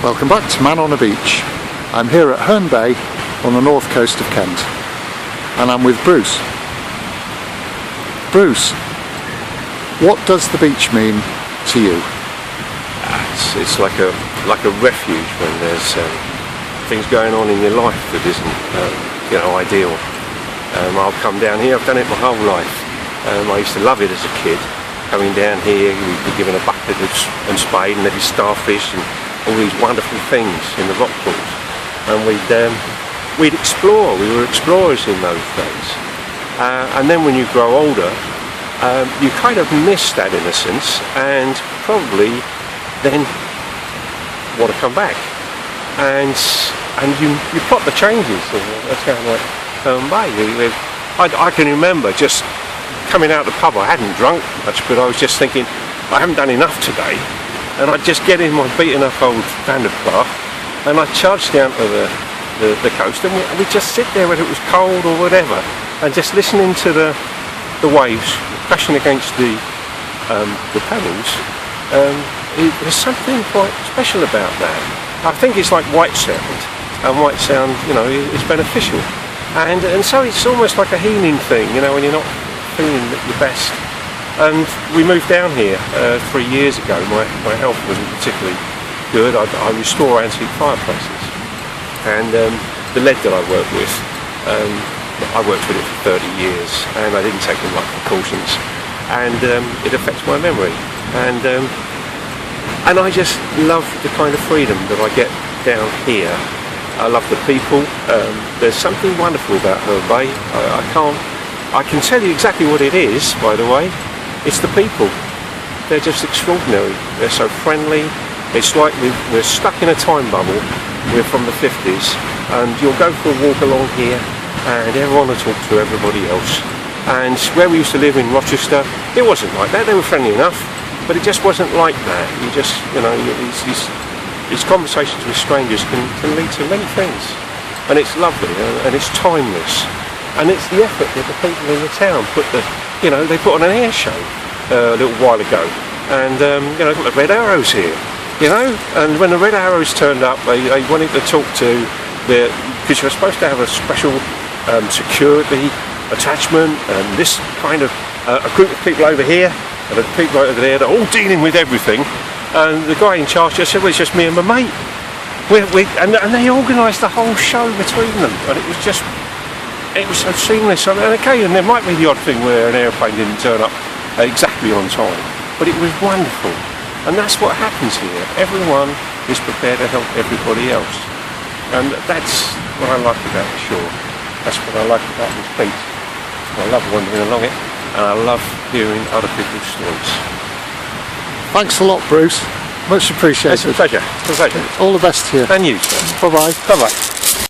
Welcome back to Man on a Beach. I'm here at Herne Bay on the north coast of Kent, and I'm with Bruce. Bruce, what does the beach mean to you? It's like a refuge when there's things going on in your life that isn't ideal. I'll come down here. I've done it my whole life. I used to love it as a kid. Coming down here, we'd be given a bucket and spade, and there'd be starfish and all these wonderful things in the rock pools, and we'd explore. We were explorers in those days. And then when you grow older, you kind of miss that innocence, and probably then want to come back. And you plot the changes. That's kind of like Herne Bay. I can remember just coming out of the pub. I hadn't drunk much, but I was just thinking, I haven't done enough today. And I'd just get in my beaten up old Vanderpla and I'd charge down to the coast, and we'd just sit there whether it was cold or whatever, and just listening to the waves crashing against the paddles. There's something quite special about that. I think it's like white sound, and white sound, is beneficial. And so it's almost like a healing thing, when you're not feeling at your best. And we moved down here 3 years ago. My health wasn't particularly good. I restore antique fireplaces, and the lead that I work with, I worked with it for 30 years, and I didn't take the right precautions, and it affects my memory. And I just love the kind of freedom that I get down here. I love the people. There's something wonderful about Herne Bay. I can tell you exactly what it is, by the way. It's the people. They're just extraordinary. They're so friendly. It's like we're stuck in a time bubble. We're from the 50s, and you'll go for a walk along here and everyone will talk to everybody else. And where we used to live in Rochester, it wasn't like that. They were friendly enough, but it just wasn't like that. You just, these conversations with strangers can lead to many things. And it's lovely, and it's timeless. And it's the effort that the people in the town put they put on an air show a little while ago, and they've got the Red Arrows here, and when the Red Arrows turned up, they wanted to talk to because you're supposed to have a special security attachment, and this kind of a group of people over here and a people over there, they're all dealing with everything, and the guy in charge just said, well, it's just me and my mate. And they organised the whole show between them, and it was so seamless. And okay, and there might be the odd thing where an airplane didn't turn up exactly on time, but it was wonderful. And that's what happens here. Everyone is prepared to help everybody else, and that's what I like about the shore. That's what I like about this beach. I love wandering along it, and I love hearing other people's stories. Thanks a lot, Bruce. Much appreciated. It's a pleasure. It's a pleasure. All the best to you. And you, sir. Bye-bye. Bye-bye.